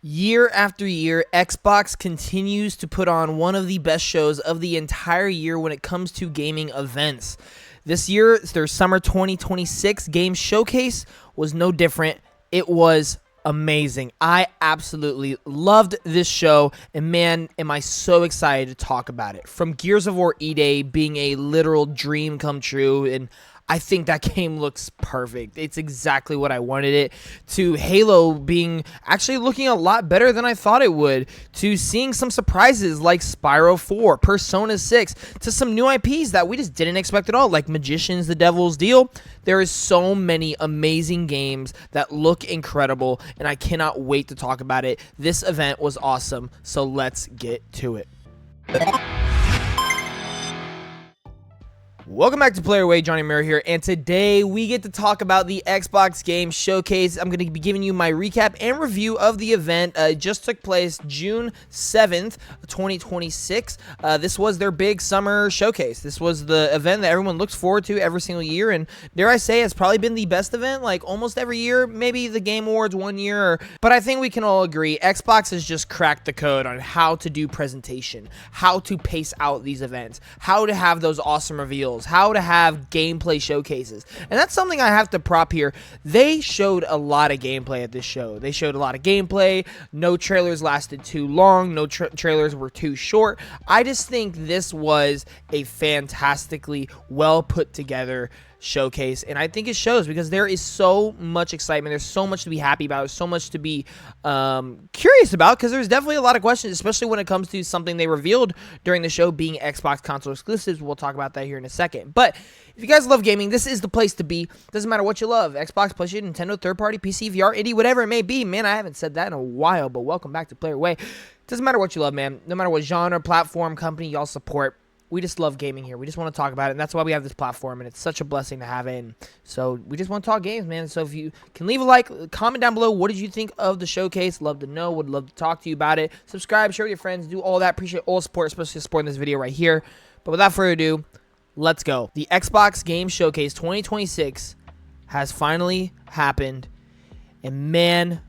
Year after year, Xbox continues to put on one of the best shows of the entire year when it comes to gaming events. This year, their Summer 2026 Game Showcase was no different. It was amazing. I absolutely loved this show, and man, am I so excited to talk about it. From Gears of War E-Day being a literal dream come true, and I think that game looks perfect. It's exactly what I wanted it. To Halo being actually looking a lot better than I thought it would. To seeing some surprises like Spyro 4, Persona 6. To some new IPs that we just didn't expect at all, like Magicians, The Devil's Deal. There is so many amazing games that look incredible, and I cannot wait to talk about it. This event was awesome, so let's get to it. Welcome back to Player Way, Johnnymmer here, and today we get to talk about the Xbox Game Showcase. I'm going to be giving you my recap and review of the event. It just took place June 7th, 2026. This was their big summer showcase. This was the event that everyone looks forward to every single year, and dare I say, it's probably been the best event, like almost every year. Maybe the Game Awards one year, but I think we can all agree Xbox has just cracked the code on how to do presentation, how to pace out these events, how to have those awesome reveals, how to have gameplay showcases. And that's something I have to prop here. They showed a lot of gameplay at this show. They showed a lot of gameplay. No trailers lasted too long. No trailers were too short. I just think this was a fantastically well put together showcase, and I think it shows because there is so much excitement. There's so much to be happy about. There's so much to be curious about, because there's definitely a lot of questions, especially when it comes to something they revealed during the show being Xbox console exclusives. We'll talk about that here in a second. But if you guys love gaming, this is the place to be. Doesn't matter what you love: Xbox, PlayStation, Nintendo, third-party, PC, VR, indie, whatever it may be. Man, I haven't said that in a while, but welcome back to Player Way. Doesn't matter what you love, man. No matter what genre, platform, company y'all support, we just love gaming here. We just want to talk about it, and that's why we have this platform, and it's such a blessing to have it. And so we just want to talk games, man. So if you can leave a like, comment down below, what did you think of the showcase? Love to know. Would love to talk to you about it. Subscribe, share with your friends, do all that. Appreciate all support, especially supporting this video right here. But without further ado, let's go. The Xbox Game Showcase 2026 has finally happened, and man,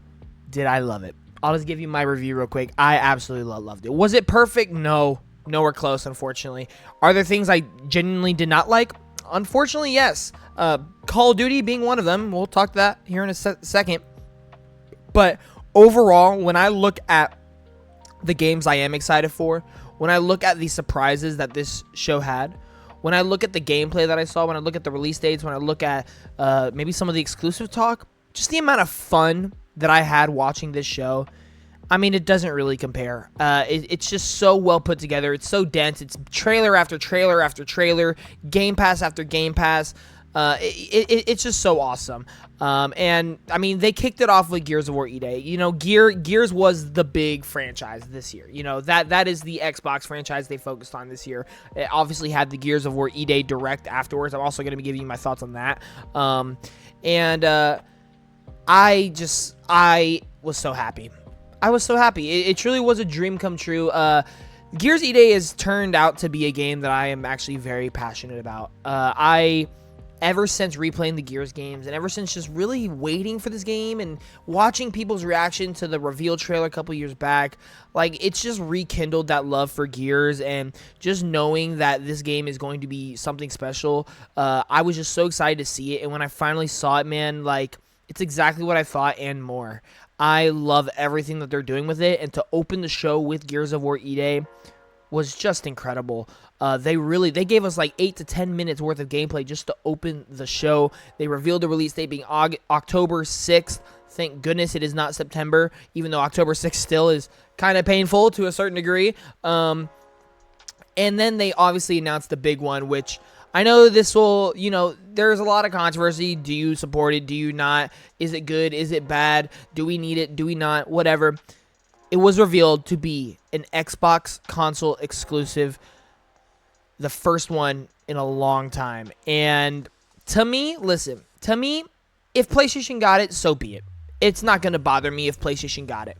did I love it. I'll just give you my review real quick. I absolutely loved it. Was it perfect? No. Nowhere close, unfortunately. Are there things I genuinely did not like? Unfortunately, yes. Call of Duty being one of them. We'll talk to that here in a second. But overall, when I look at the games I am excited for, when I look at the surprises that this show had, when I look at the gameplay that I saw, when I look at the release dates, when I look at maybe some of the exclusive talk, just the amount of fun that I had watching this show, I mean, it doesn't really compare. It's just so well put together. It's so dense. It's trailer after trailer after trailer, Game Pass after Game Pass. It's just so awesome. And I mean, they kicked it off with Gears of War E-Day. You know, Gears was the big franchise this year. You know, that is the Xbox franchise they focused on this year. It obviously had the Gears of War E-Day direct afterwards. I'm also going to be giving you my thoughts on that. I was so happy. I was so happy. It truly was a dream come true. Gears E-Day has turned out to be a game that I am actually very passionate about. Ever since replaying the Gears games, and ever since just really waiting for this game and watching people's reaction to the reveal trailer a couple years back, like, it's just rekindled that love for Gears, and just knowing that this game is going to be something special, I was just so excited to see it. And when I finally saw it, man, like, it's exactly what I thought and more. I love everything that they're doing with it, and to open the show with Gears of War E-Day was just incredible. They gave us like 8 to 10 minutes worth of gameplay just to open the show. They revealed the release date being October 6th. Thank goodness it is not September, even though October 6th still is kind of painful to a certain degree. And then they obviously announced the big one, which I know this will, you know, there's a lot of controversy. Do you support it? Do you not? Is it good? Is it bad? Do we need it? Do we not? Whatever. It was revealed to be an Xbox console exclusive, the first one in a long time. And to me, listen, if PlayStation got it, so be it. It's not going to bother me if PlayStation got it.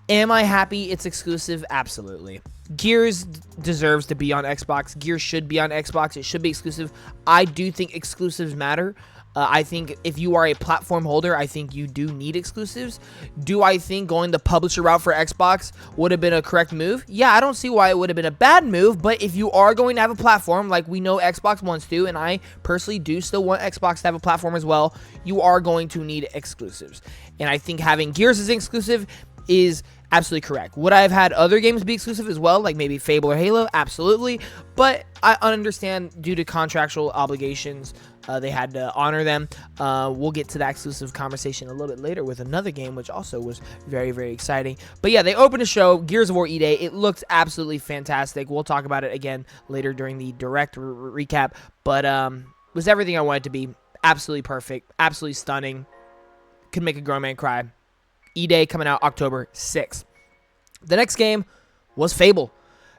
Am I happy it's exclusive? Absolutely. Gears deserves to be on Xbox. Gears should be on Xbox. It should be exclusive. I do think exclusives matter. I think if you are a platform holder, I think you do need exclusives. Do I think going the publisher route for Xbox would have been a correct move? Yeah, I don't see why it would have been a bad move, but if you are going to have a platform like we know Xbox wants to, and I personally do still want Xbox to have a platform as well, you are going to need exclusives. And I think having Gears as exclusive is absolutely correct. Would I have had other games be exclusive as well, like maybe Fable or Halo? Absolutely. But I understand due to contractual obligations, they had to honor them. We'll get to that exclusive conversation a little bit later with another game, which also was very, very exciting. But yeah, they opened a show, Gears of War E-Day. It looked absolutely fantastic. We'll talk about it again later during the direct recap. But it was everything I wanted it to be. Absolutely perfect. Absolutely stunning. Could make a grown man cry. E-Day coming out October 6th. The next game was Fable.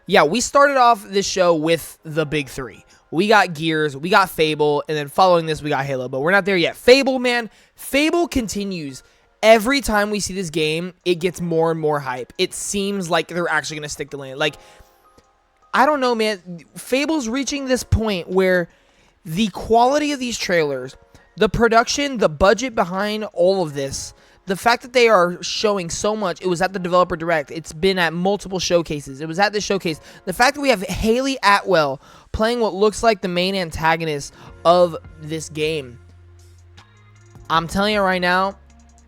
Yeah, we started off this show with the big three. We got Gears, we got Fable, and then following this, we got Halo. But we're not there yet. Fable, man. Fable continues. Every time we see this game, it gets more and more hype. It seems like they're actually going to stick the landing. Like, I don't know, man. Fable's reaching this point where the quality of these trailers, the production, the budget behind all of this, the fact that they are showing so much, it was at the Developer Direct. It's been at multiple showcases. It was at this showcase. The fact that we have Haley Atwell playing what looks like the main antagonist of this game. I'm telling you right now,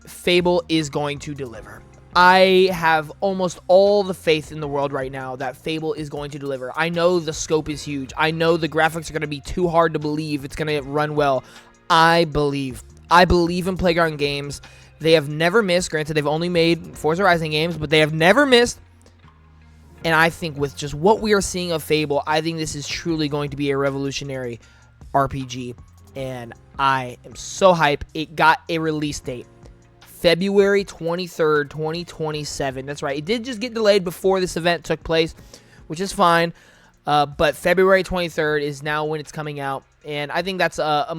Fable is going to deliver. I have almost all the faith in the world right now that Fable is going to deliver. I know the scope is huge. I know the graphics are going to be too hard to believe it's going to run well. I believe in Playground Games. They have never missed. Granted, they've only made Forza Horizon games, but they have never missed. And I think with just what we are seeing of Fable, I think this is truly going to be a revolutionary RPG. And I am so hyped. It got a release date. February 23rd, 2027. That's right. It did just get delayed before this event took place, which is fine. But February 23rd is now when it's coming out. And I think that's a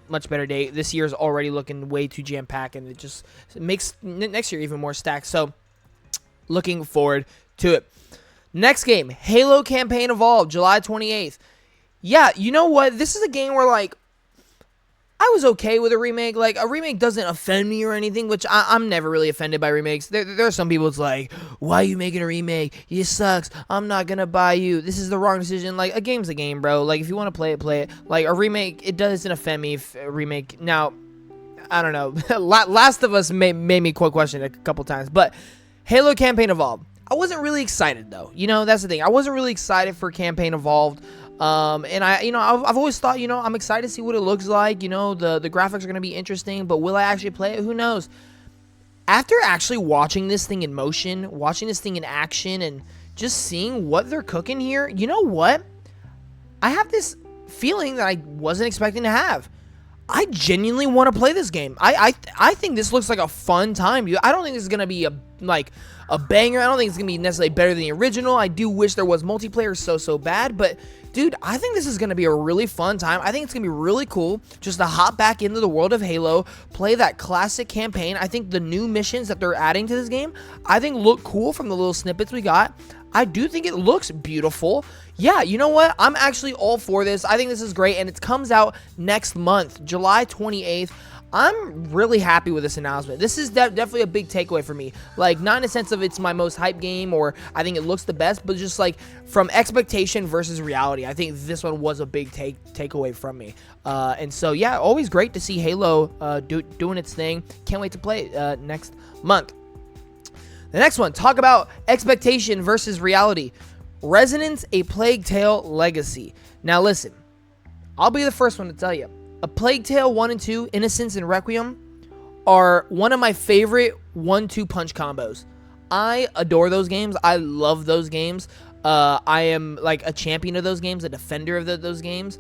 much better date. This year is already looking way too jam-packed, and it makes next year even more stacked. So, looking forward to it. Next game, Halo Campaign Evolved, July 28th. Yeah, you know what? This is a game where, like, I was okay with a remake. Like, a remake doesn't offend me or anything, which I'm never really offended by remakes. There are some people it's like, why are you making a remake? It sucks. I'm not going to buy you. This is the wrong decision. Like, a game's a game, bro. Like, if you want to play it, play it. Like, a remake, it doesn't offend me if a remake. Now, I don't know. Last of Us made me question a couple times. But Halo Campaign Evolved. I wasn't really excited, though. You know, that's the thing. I wasn't really excited for Campaign Evolved. And I've always thought, I'm excited to see what it looks like. The graphics are going to be interesting, but will I actually play it? Who knows? After actually watching this thing in motion, watching this thing in action, and just seeing what they're cooking here, you know what? I have this feeling that I wasn't expecting to have. I genuinely want to play this game. I think this looks like a fun time. I don't think this is going to be a banger. I don't think it's going to be necessarily better than the original. I do wish there was multiplayer so bad, but dude, I think this is going to be a really fun time. I think it's going to be really cool just to hop back into the world of Halo, play that classic campaign. I think the new missions that they're adding to this game, I think look cool from the little snippets we got. I do think it looks beautiful. Yeah, you know what? I'm actually all for this. I think this is great, and it comes out next month, July 28th. I'm really happy with this announcement. This is definitely a big takeaway for me. Like, not in a sense of it's my most hype game or I think it looks the best, but just like from expectation versus reality. I think this one was a big takeaway from me. And so, yeah, always great to see Halo doing its thing. Can't wait to play it next month. The next one, talk about expectation versus reality. Resonance, A Plague Tale Legacy. Now listen, I'll be the first one to tell you. A Plague Tale 1 and 2, Innocence and Requiem, are one of my favorite 1-2 punch combos. I adore those games. I love those games. I am like a champion of those games, a defender of those games.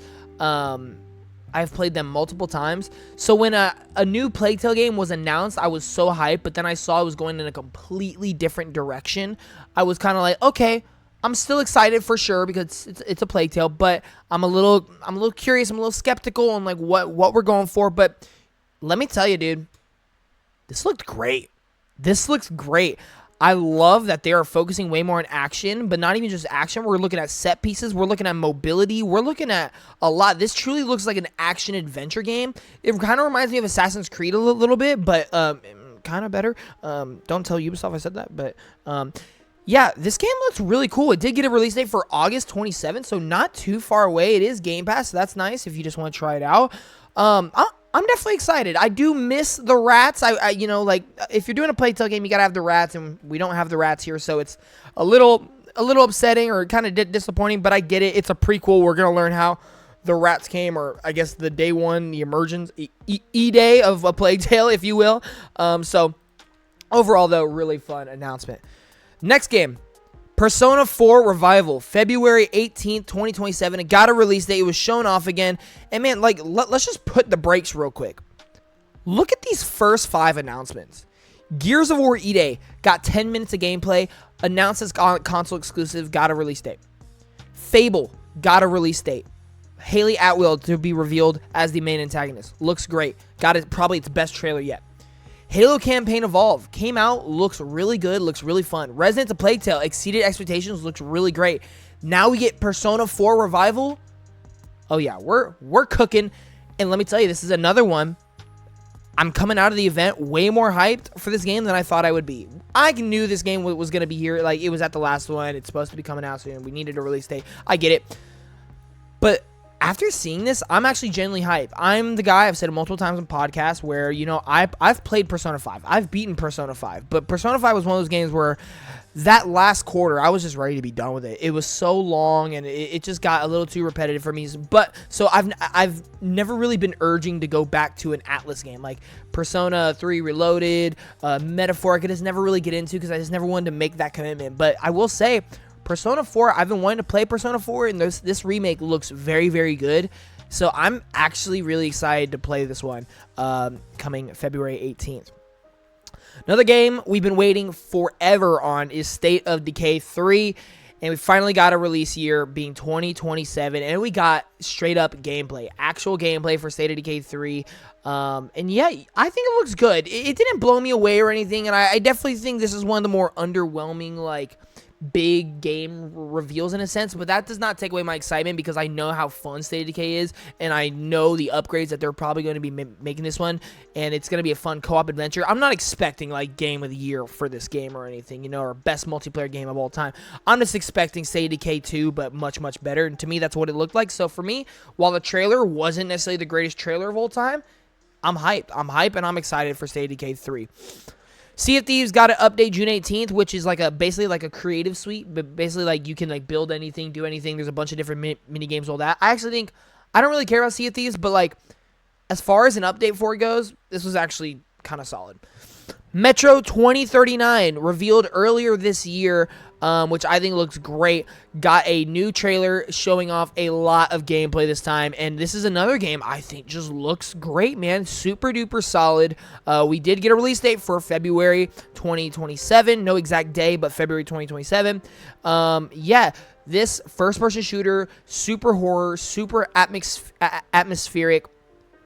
I've played them multiple times. So when a new Plague Tale game was announced, I was so hyped, but then I saw it was going in a completely different direction. I was kind of like, okay, I'm still excited for sure because it's a Plague Tale, but I'm a little curious, I'm a little skeptical on like what we're going for. But let me tell you, dude, this looked great. This looks great. I love that they are focusing way more on action, but not even just action. We're looking at set pieces. We're looking at mobility. We're looking at a lot. This truly looks like an action-adventure game. It kind of reminds me of Assassin's Creed a little bit, but kind of better. Don't tell Ubisoft I said that, but yeah, this game looks really cool. It did get a release date for August 27th, so not too far away. It is Game Pass, so that's nice if you just want to try it out. I'm definitely excited. I do miss the rats. I you know, like, if you're doing a Plague Tale game, you gotta have the rats, and we don't have the rats here, so it's a little upsetting or kind of disappointing. But I get it. It's a prequel. We're gonna learn how the rats came, or I guess the day one, the emergence, day of a Plague Tale, if you will. So overall, though, really fun announcement. Next game. Persona 4 Revival, February 18th, 2027. It got a release date. It was shown off again. And man, like, let's just put the brakes real quick. Look at these first 5 announcements. Gears of War E-Day got 10 minutes of gameplay, announced as console exclusive, got a release date. Fable got a release date. Haley Atwell to be revealed as the main antagonist. Looks great. Got it, probably its best trailer yet. Halo Campaign Evolve came out, looks really good, looks really fun. Resident Evil Plague Tale exceeded expectations, looks really great. Now we get Persona 4 Revival. Oh yeah, we're cooking. And let me tell you, this is another one. I'm coming out of the event way more hyped for this game than I thought I would be. I knew this game was going to be here. Like, it was at the last one. It's supposed to be coming out soon. We needed a release date. I get it. But after seeing this, I'm actually genuinely hyped. I'm the guy, I've said it multiple times on podcasts, where, you know, I've played Persona 5. I've beaten Persona 5. But Persona 5 was one of those games where that last quarter, I was just ready to be done with it. It was so long, and it just got a little too repetitive for me. But so I've never really been urging to go back to an Atlas game. Like Persona 3 Reloaded, Metaphor, I could just never really get into because I just never wanted to make that commitment. But I will say, Persona 4, I've been wanting to play Persona 4, and this remake looks very, very good. So I'm actually really excited to play this one coming February 18th. Another game we've been waiting forever on is State of Decay 3, and we finally got a release year being 2027, and we got straight up gameplay, actual gameplay for State of Decay 3. And yeah, I think it looks good. It didn't blow me away or anything, and I definitely think this is one of the more underwhelming, like, big game reveals in a sense, but that does not take away my excitement because I know how fun State of Decay is, and I know the upgrades that they're probably going to be making this one, and it's going to be a fun co-op adventure. I'm not expecting like game of the year for this game or anything, you know, or best multiplayer game of all time. I'm just expecting State of Decay 2, but much, much better, and to me, that's what it looked like. So for me, while the trailer wasn't necessarily the greatest trailer of all time, I'm hyped. I'm hyped, and I'm excited for State of Decay 3. Sea of Thieves got an update June 18th, which is like basically like a creative suite, but basically like you can like build anything, do anything. There's a bunch of different mini games, all that. I actually think I don't really care about Sea of Thieves, but like as far as an update for it goes, this was actually kind of solid. Metro 2039 revealed earlier this year, which I think looks great. Got a new trailer showing off a lot of gameplay this time, and this is another game I think just looks great, man. Super duper solid. We did get a release date for February 2027. No exact day, but February 2027. Yeah, this first-person shooter, super horror, super atmospheric,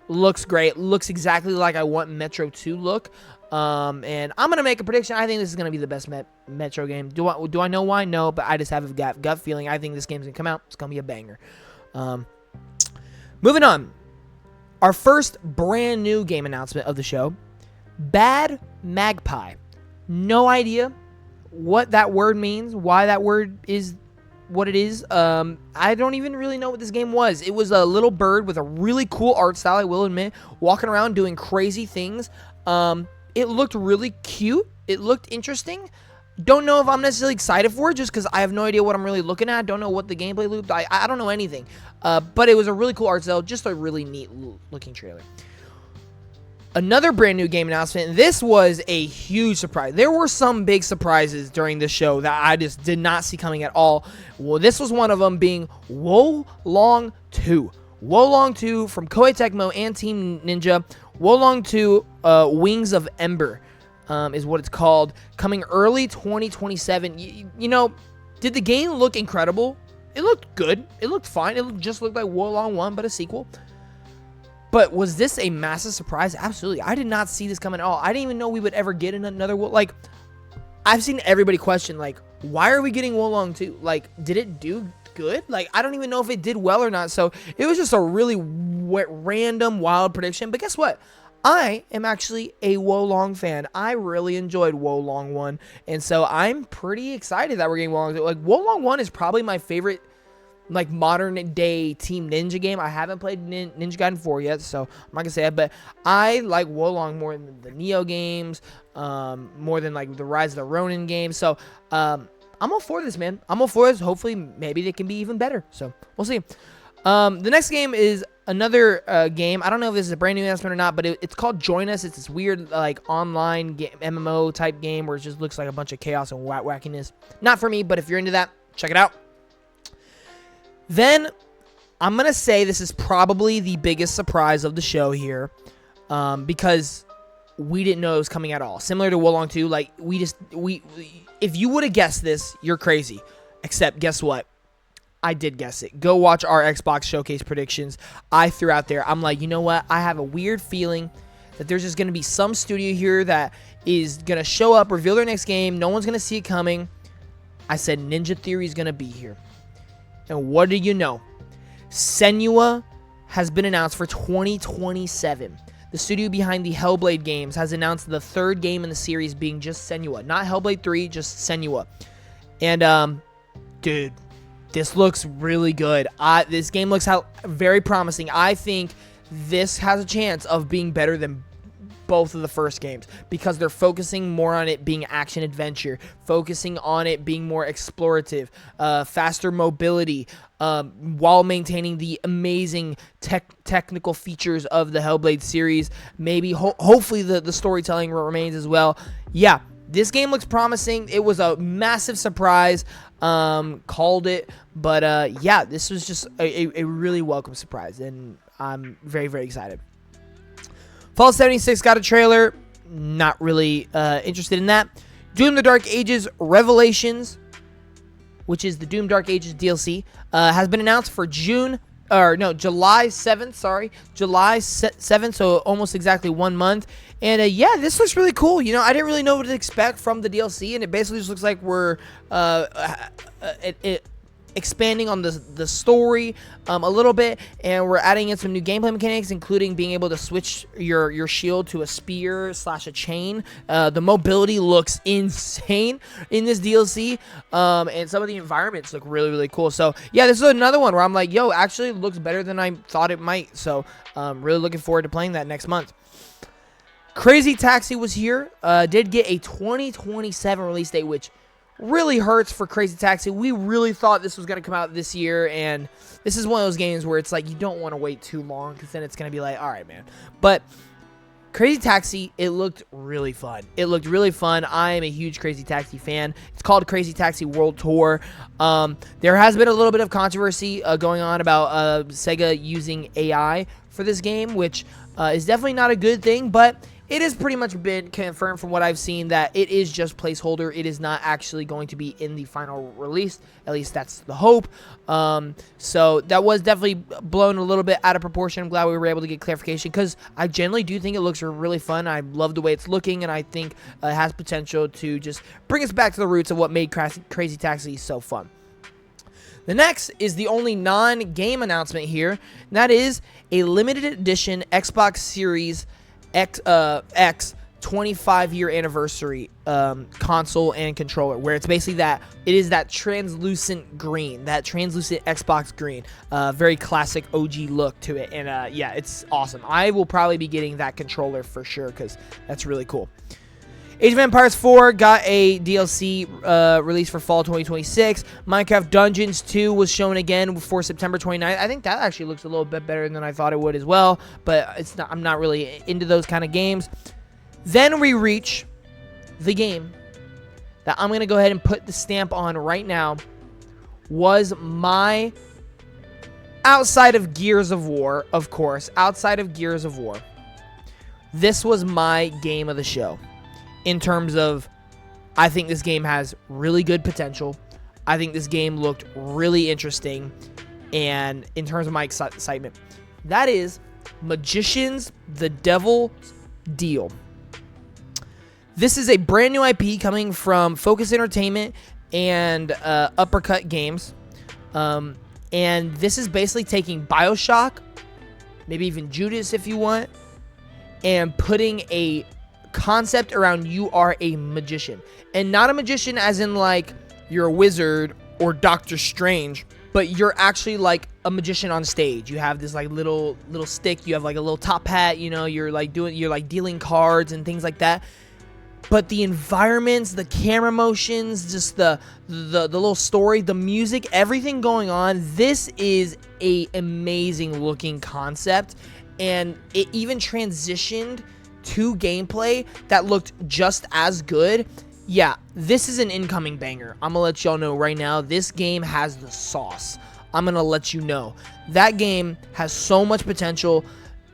looks great. Looks exactly like I want Metro to look. And I'm going to make a prediction. I think this is going to be the best Metro game. Do I know why? No, but I just have a gut feeling. I think this game's going to come out. It's going to be a banger. Moving on. Our first brand new game announcement of the show. Bad Magpie. No idea what that word means, why that word is what it is. I don't even really know what this game was. It was a little bird with a really cool art style, I will admit, walking around doing crazy things. It looked really cute. It looked interesting. Don't know if I'm necessarily excited for it just because I have no idea what I'm really looking at. Don't know what the gameplay looped. I don't know anything. But it was a really cool art style. Just a really neat looking trailer. Another brand new game announcement. This was a huge surprise. There were some big surprises during the show that I just did not see coming at all. Well, this was one of them being Wo Long 2. Wo Long 2 from Koei Tecmo and Team Ninja. Wo Long 2 Wings of Ember is what it's called. Coming early 2027. You know, did the game look incredible? It looked good. It looked fine. It just looked like Wo Long 1, but a sequel. But was this a massive surprise? Absolutely. I did not see this coming at all. I didn't even know we would ever get another. Like, I've seen everybody question, like, why are we getting Wolong 2? Like, did it do good? Like, I don't even know if it did well or not. So it was just a really random, wild prediction. But guess what? I am actually a Wolong fan. I really enjoyed Wolong 1. And so I'm pretty excited that we're getting Wolong 2. Like, Wolong 1 is probably my favorite, like, modern day Team Ninja game. I haven't played Ninja Gaiden 4 yet, so I'm not gonna say that, but I like Wolong more than the Neo games, more than like the Rise of the Ronin games. So I'm all for this, man. I'm all for this. Hopefully maybe they can be even better, so we'll see. The next game is another game. I don't know if this is a brand new announcement or not, but it's called Join Us. It's this weird, like, online MMO type game where it just looks like a bunch of chaos and wackiness. Not for me, but if you're into that, check it out. Then, I'm going to say this is probably the biggest surprise of the show here, because we didn't know it was coming at all. Similar to Wolong 2, like, if you would have guessed this, you're crazy. Except, guess what? I did guess it. Go watch our Xbox Showcase predictions. I threw out there, I'm like, you know what? I have a weird feeling that there's just going to be some studio here that is going to show up, reveal their next game. No one's going to see it coming. I said Ninja Theory is going to be here. And what do you know? Senua has been announced for 2027. The studio behind the Hellblade games has announced the third game in the series being just Senua. Not Hellblade 3, just Senua. And, dude, this looks really good. This game looks very promising. I think this has a chance of being better than both of the first games because they're focusing more on it being action adventure, focusing on it being more explorative, faster mobility, while maintaining the amazing technical features of the Hellblade series. Maybe hopefully the storytelling remains as well. Yeah, this game looks promising. It was a massive surprise. Called it, but yeah, this was just a really welcome surprise, and I'm very, very excited. Fallout 76 got a trailer. Not really interested in that. Doom: The Dark Ages Revelations, which is the Doom Dark Ages DLC, has been announced for July 7th. Sorry, July 7th. So almost exactly 1 month. And yeah, this looks really cool. You know, I didn't really know what to expect from the DLC, and it basically just looks like we're expanding on the story a little bit, and we're adding in some new gameplay mechanics, including being able to switch your shield to a spear / a chain. The mobility looks insane in this DLC, and some of the environments look really, really cool. So yeah, this is another one where I'm like, yo, actually it looks better than I thought it might. So really looking forward to playing that next month. Crazy Taxi was here, did get a 2027 release date, which really hurts for Crazy Taxi. We really thought this was going to come out this year, and this is one of those games where it's like you don't want to wait too long because then it's going to be like, all right, man. But Crazy Taxi, it looked really fun. It looked really fun. I am a huge Crazy Taxi fan. It's called Crazy Taxi World Tour. There has been a little bit of controversy going on about Sega using AI for this game, which is definitely not a good thing, but it has pretty much been confirmed from what I've seen that it is just placeholder. It is not actually going to be in the final release. At least that's the hope. So that was definitely blown a little bit out of proportion. I'm glad we were able to get clarification because I generally do think it looks really fun. I love the way it's looking, and I think it has potential to just bring us back to the roots of what made Crazy Taxi so fun. The next is the only non-game announcement here, and that is a limited edition Xbox Series X 25-year anniversary console and controller, where it's basically it is that translucent green, that translucent Xbox green, very classic OG look to it, and yeah, it's awesome. I will probably be getting that controller for sure because that's really cool. Age of Empires 4 got a DLC release for fall 2026. Minecraft Dungeons 2 was shown again for September 29th. I think that actually looks a little bit better than I thought it would as well, but it's not. I'm not really into those kind of games. Then we reach the game that I'm going to go ahead and put the stamp on right now. Was my, outside of Gears of War, of course, outside of Gears of War, this was my game of the show. In terms of, I think this game has really good potential. I think this game looked really interesting. And in terms of my excitement, that is Magicians: The Devil's Deal. This is a brand new IP coming from Focus Entertainment and Uppercut Games. And this is basically taking BioShock, maybe even Judas if you want, and putting a concept around you are a magician. And not a magician as in like you're a wizard or Doctor Strange, but you're actually like a magician on stage. You have this like little stick, you have like a little top hat, you know, you're like dealing cards and things like that. But the environments, the camera motions, just the little story, the music, everything going on, this is a amazing looking concept. And it even transitioned to gameplay that looked just as good. Yeah, this is an incoming banger. I'm gonna let y'all know right now, this game has the sauce. I'm gonna let you know. That game has so much potential.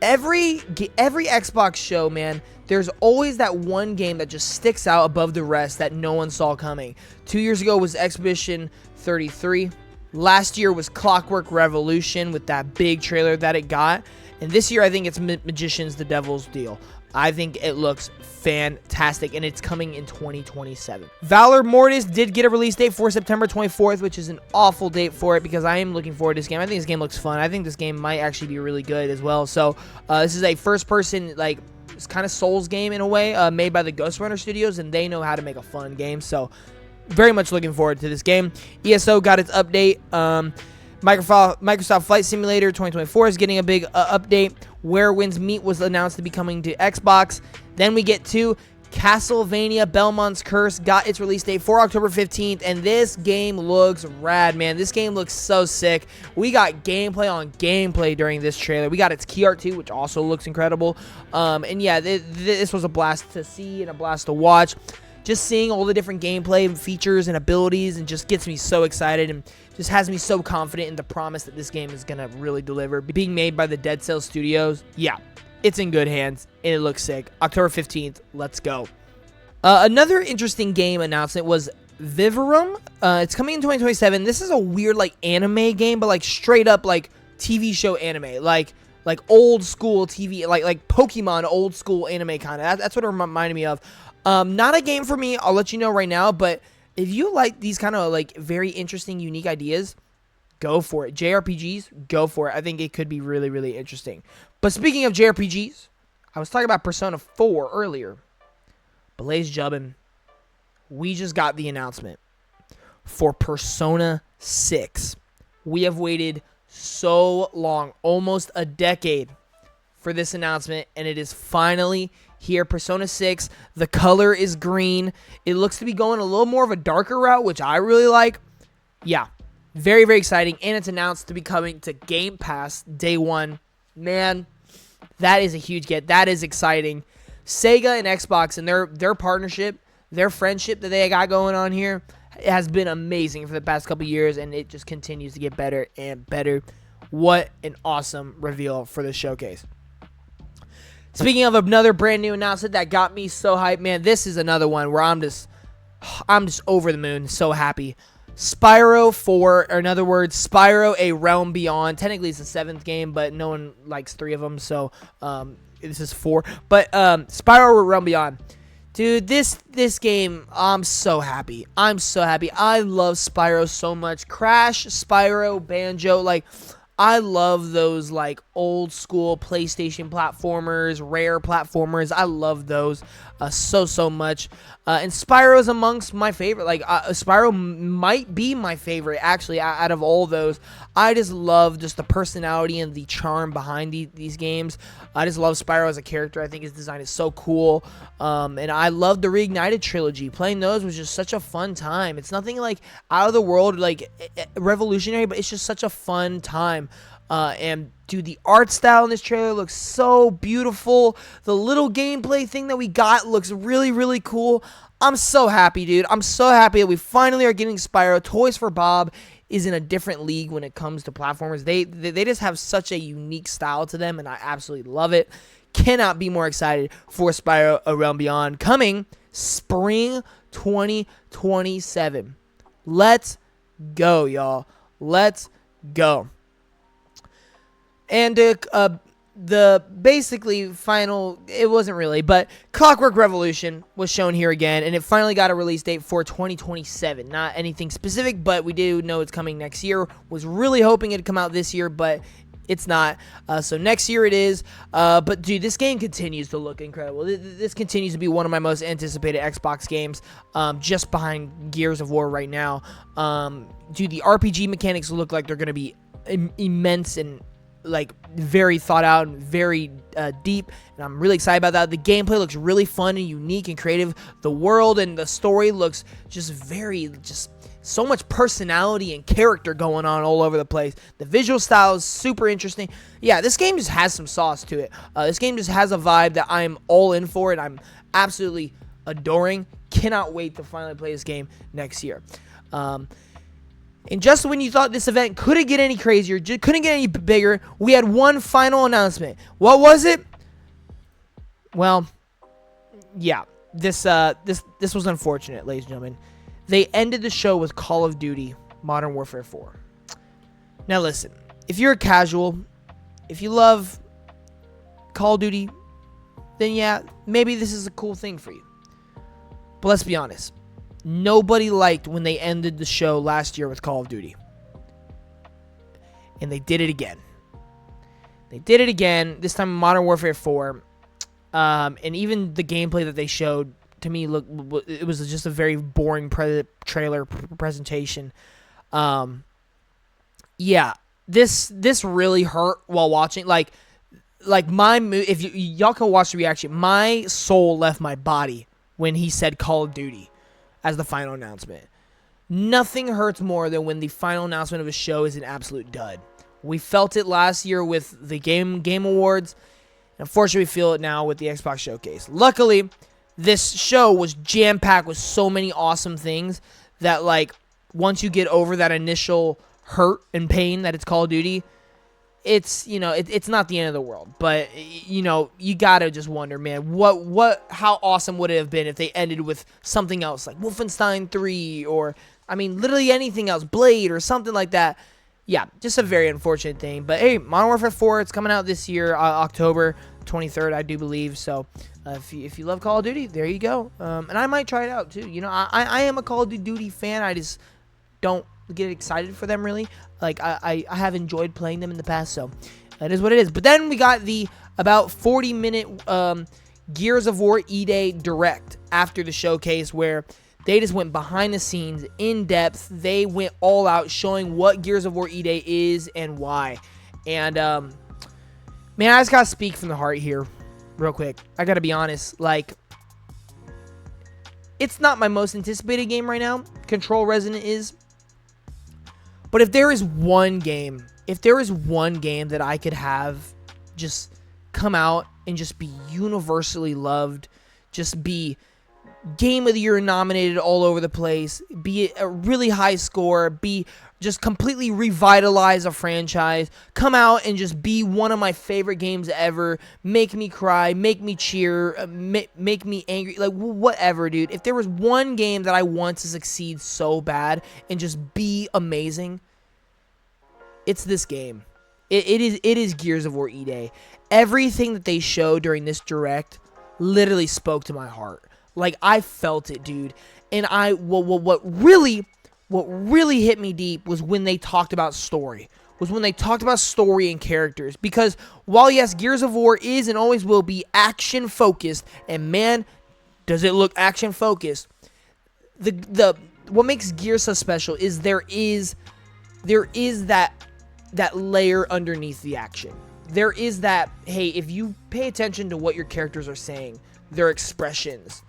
Every Xbox show, man, there's always that one game that just sticks out above the rest that no one saw coming. 2 years ago was Expedition 33. Last year was Clockwork Revolution with that big trailer that it got. And this year, I think it's Magician's the Devil's Deal. I think it looks fantastic, and it's coming in 2027. Valor Mortis did get a release date for September 24th, which is an awful date for it because I am looking forward to this game. I think this game looks fun. I think this game might actually be really good as well. So this is a first-person, like, it's kind of Souls game in a way, made by the Ghost Runner Studios, and they know how to make a fun game. So very much looking forward to this game. ESO got its update. Microsoft Flight Simulator 2024 is getting a big update. Where Winds Meet was announced to be coming to Xbox. Then we get to Castlevania Belmont's Curse got its release date for October 15th, and this game looks rad, man. This game looks so sick. We got gameplay on gameplay during this trailer. We got its key art too, which also looks incredible. And yeah, this was a blast to see and a blast to watch. Just seeing all the different gameplay features and abilities and just gets me so excited and just has me so confident in the promise that this game is going to really deliver. Being made by the Dead Cells Studios, yeah, it's in good hands and it looks sick. October 15th, let's go. Another interesting game announcement was Vivarum. It's coming in 2027. This is a weird like anime game, but like straight up like TV show anime, like old school TV, like Pokemon old school anime kind of. That's what it reminded me of. Not a game for me, I'll let you know right now, but if you like these kind of like very interesting, unique ideas, go for it. JRPGs, go for it. I think it could be really, really interesting. But speaking of JRPGs, I was talking about Persona 4 earlier. But ladies and gentlemen, we just got the announcement for Persona 6. We have waited so long, almost a decade, for this announcement, and it is finally here. Persona 6, the color is green. It looks to be going a little more of a darker route, which I really like. Yeah, very, very exciting, and it's announced to be coming to Game Pass day one. Man, that is a huge get. That is exciting. Sega and Xbox and their partnership, their friendship that they got going on here has been amazing for the past couple years, and it just continues to get better and better. What an awesome reveal for the showcase. Speaking of another brand new announcement that got me so hyped, man, this is another one where I'm just over the moon, so happy. Spyro 4, or in other words, Spyro A Realm Beyond. Technically, it's the 7th game, but no one likes 3 of them, so this is 4. But Spyro A Realm Beyond. Dude, this game, I'm so happy. I'm so happy. I love Spyro so much. Crash, Spyro, Banjo, like, I love those, like, old school PlayStation platformers, Rare platformers. I love those so much. And Spyro is amongst my favorite. Like, Spyro might be my favorite, actually, out of all those. I just love just the personality and the charm behind these games. I just love Spyro as a character. I think his design is so cool. And I love the Reignited trilogy. Playing those was just such a fun time. It's nothing, like, out of the world, like, revolutionary, but it's just such a fun time. And dude, the art style in this trailer looks so beautiful. The little gameplay thing that we got looks really, really cool. I'm so happy, dude. I'm so happy that we finally are getting Spyro. Toys for Bob is in a different league when it comes to platformers. They just have such a unique style to them, and I absolutely love it. Cannot be more excited for Spyro A Realm Beyond coming spring 2027. Let's go, y'all. Let's go. And the basically final, it wasn't really, but Clockwork Revolution was shown here again, and it finally got a release date for 2027. Not anything specific, but we do know it's coming next year. Was really hoping it'd come out this year, but it's not. So next year it is. But dude, this game continues to look incredible. This continues to be one of my most anticipated Xbox games, just behind Gears of War right now. Dude, the RPG mechanics look like they're going to be immense and like very thought out and very deep, and I'm really excited about that. The gameplay looks really fun and unique and creative. The world and the story looks just so much personality and character going on all over the place. The visual style is super interesting. Yeah, this game just has some sauce to it. This game just has a vibe that I'm all in for, and I'm absolutely adoring. Cannot wait to finally play this game next year. And just when you thought this event couldn't get any crazier, couldn't get any bigger, we had one final announcement. What was it? Well, yeah, this was unfortunate, ladies and gentlemen. They ended the show with Call of Duty Modern Warfare 4. Now listen, if you're a casual, if you love Call of Duty, then yeah, maybe this is a cool thing for you. But let's be honest. Nobody liked when they ended the show last year with Call of Duty. And they did it again. They did it again, this time in Modern Warfare 4. And even the gameplay that they showed, to me, it was just a very boring trailer presentation. Yeah, this really hurt while watching. Like if y'all can watch the reaction, my soul left my body when he said Call of Duty as the final announcement. Nothing hurts more than when the final announcement of a show is an absolute dud. We felt it last year with the Game Awards. And unfortunately, we feel it now with the Xbox Showcase. Luckily, this show was jam-packed with so many awesome things that, like, once you get over that initial hurt and pain that it's Call of Duty, it's not the end of the world. But you gotta just wonder, man, how awesome would it have been if they ended with something else like Wolfenstein 3 or literally anything else, Blade or something like that. Yeah, just a very unfortunate thing. But hey, Modern Warfare 4, it's coming out this year, October 23rd, I do believe. So if you love Call of Duty, there you go. And I might try it out too. I am a Call of Duty fan. I just don't get excited for them really. Like I have enjoyed playing them in the past, so that is what it is. But then we got the about 40-minute Gears of War E-Day Direct after the showcase, where they just went behind the scenes, in depth. They went all out, showing what Gears of War E-Day is and why. And man, I just gotta speak from the heart here, real quick. I gotta be honest, like, it's not my most anticipated game right now. Control Resonant is. But if there is one game that I could have just come out and just be universally loved, just be Game of the Year nominated all over the place, be a really high score, be just completely revitalize a franchise, come out and just be one of my favorite games ever, make me cry, make me cheer, make me angry, like whatever, dude. If there was one game that I want to succeed so bad and just be amazing, it's this game. It is Gears of War E-Day. Everything that they showed during this Direct literally spoke to my heart. Like, I felt it, dude. And what really hit me deep was when they talked about story. And characters. Because while, yes, Gears of War is and always will be action-focused, and man, does it look action-focused, what makes Gears so special is there is that layer underneath the action. There is that, hey, if you pay attention to what your characters are saying, their expressions,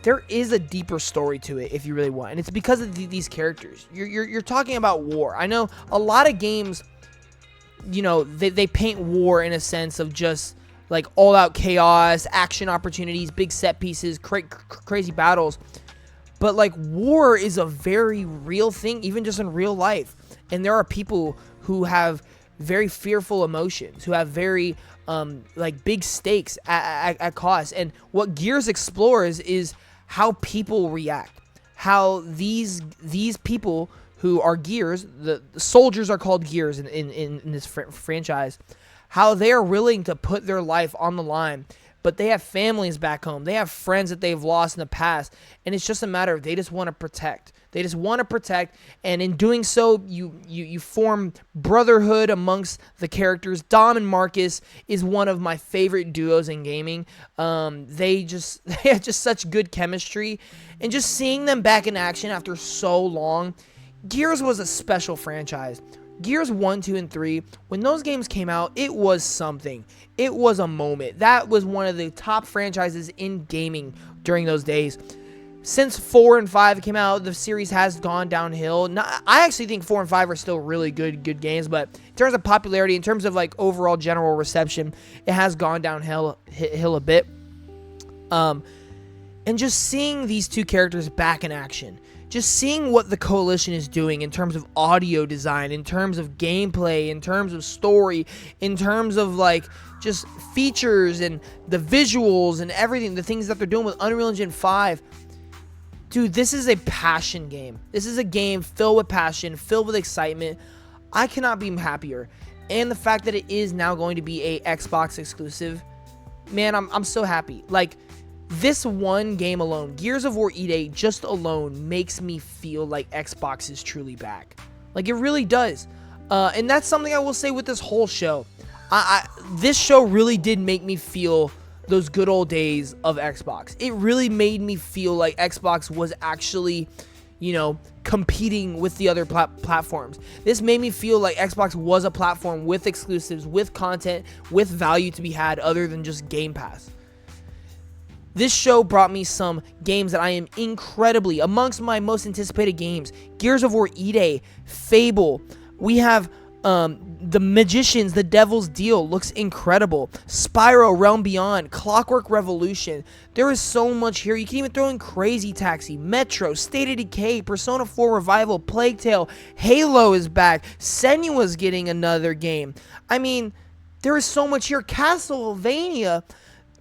there is a deeper story to it if you really want. And it's because of these characters. You're talking about war. I know a lot of games, they paint war in a sense of just like all-out chaos, action opportunities, big set pieces, crazy battles. But like, war is a very real thing, even just in real life. And there are people who have very fearful emotions, who have very like big stakes at cost. And what Gears explores is how people react, how these people who are Gears, the soldiers are called Gears in this franchise, how they are willing to put their life on the line. But they have families back home. They have friends that they've lost in the past. And it's just a matter of they just want to protect. They just want to protect. And in doing so, you form brotherhood amongst the characters. Dom and Marcus is one of my favorite duos in gaming. They have just such good chemistry. And just seeing them back in action after so long. Gears was a special franchise. Gears 1, 2, and 3, when those games came out, it was something. It was a moment. That was one of the top franchises in gaming during those days. Since 4 and 5 came out, the series has gone downhill. I actually think 4 and 5 are still really good games, but in terms of popularity, in terms of like overall general reception, it has gone downhill a bit. And just seeing these two characters back in action, just seeing what the Coalition is doing in terms of audio design, in terms of gameplay, in terms of story, in terms of like just features and the visuals and everything, the things that they're doing with Unreal Engine 5. Dude, this is a passion game. This is a game filled with passion, filled with excitement. I cannot be happier. And the fact that it is now going to be a Xbox exclusive, man, I'm so happy. Like, this one game alone, Gears of War E-Day just alone, makes me feel like Xbox is truly back. Like, it really does. And that's something I will say with this whole show. This show really did make me feel those good old days of Xbox. It really made me feel like Xbox was actually, competing with the other platforms. This made me feel like Xbox was a platform with exclusives, with content, with value to be had other than just Game Pass. This show brought me some games that I am incredibly, amongst my most anticipated games, Gears of War E-Day, Fable. We have The Magicians, The Devil's Deal, looks incredible. Spyro, Realm Beyond, Clockwork Revolution. There is so much here. You can even throw in Crazy Taxi, Metro, State of Decay, Persona 4 Revival, Plague Tale, Halo is back, Senua's getting another game. I mean, there is so much here. Castlevania,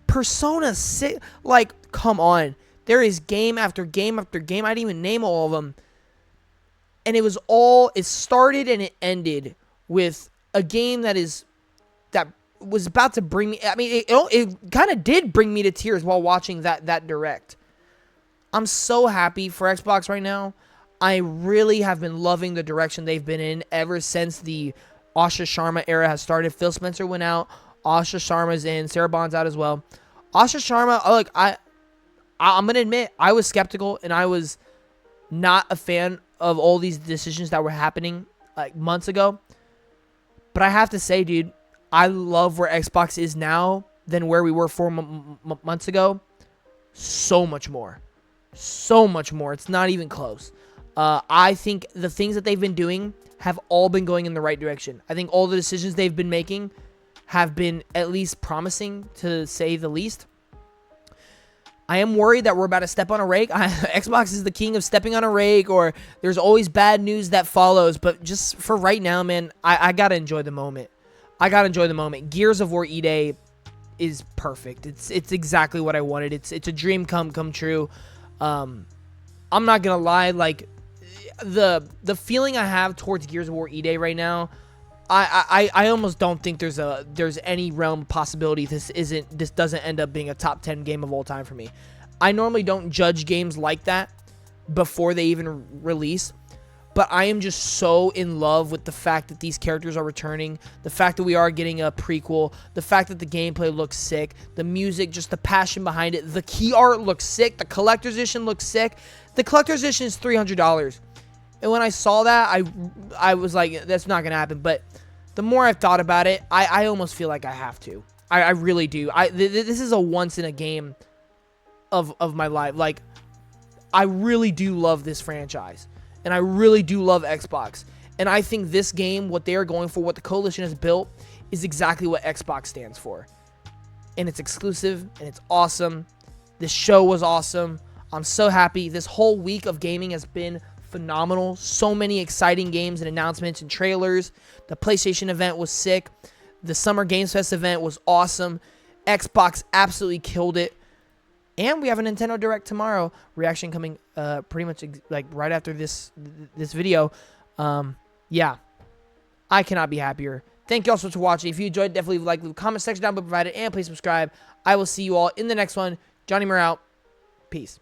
Persona 6, like, come on. There is game after game after game. I didn't even name all of them. And it started and it ended with a game that was about to bring me, I mean, it kind of did bring me to tears while watching that direct. I'm so happy for Xbox right now. I really have been loving the direction they've been in ever since the Asha Sharma era has started. Phil Spencer went out. Asha Sharma's in. Sarah Bond's out as well. Asha Sharma, I'm going to admit, I was skeptical and I was not a fan of all these decisions that were happening like months ago. But I have to say, dude, I love where Xbox is now than where we were 4 months ago. So much more. So much more. It's not even close. I think the things that they've been doing have all been going in the right direction. I think all the decisions they've been making have been at least promising, to say the least. I am worried that we're about to step on a rake. Xbox is the king of stepping on a rake, or there's always bad news that follows. But just for right now, man, I got to enjoy the moment. Gears of War E-Day is perfect. It's exactly what I wanted. It's a dream come true. I'm not going to lie. Like, the feeling I have towards Gears of War E-Day right now, I almost don't think there's any realm possibility this doesn't end up being a top 10 game of all time for me. I normally don't judge games like that before they even release, but I am just so in love with the fact that these characters are returning, the fact that we are getting a prequel, the fact that the gameplay looks sick, the music, just the passion behind it, the key art looks sick, the collector's edition looks sick. The collector's edition is $300. And when I saw that, I was like, that's not going to happen. But the more I've thought about it, I almost feel like I have to. I really do. This is a once in a game of my life. Like, I really do love this franchise. And I really do love Xbox. And I think this game, what they are going for, what the Coalition has built, is exactly what Xbox stands for. And it's exclusive, and it's awesome. This show was awesome. I'm so happy. This whole week of gaming has been phenomenal. So many exciting games and announcements and trailers. The PlayStation event was sick. The Summer Games Fest event was awesome. Xbox absolutely killed it. And we have a Nintendo Direct tomorrow. Reaction coming pretty much like right after this video. Yeah. I cannot be happier. Thank you all so much for watching. If you enjoyed, definitely leave the comment section down below provided, and please subscribe. I will see you all in the next one. Johnnymmer out. Peace.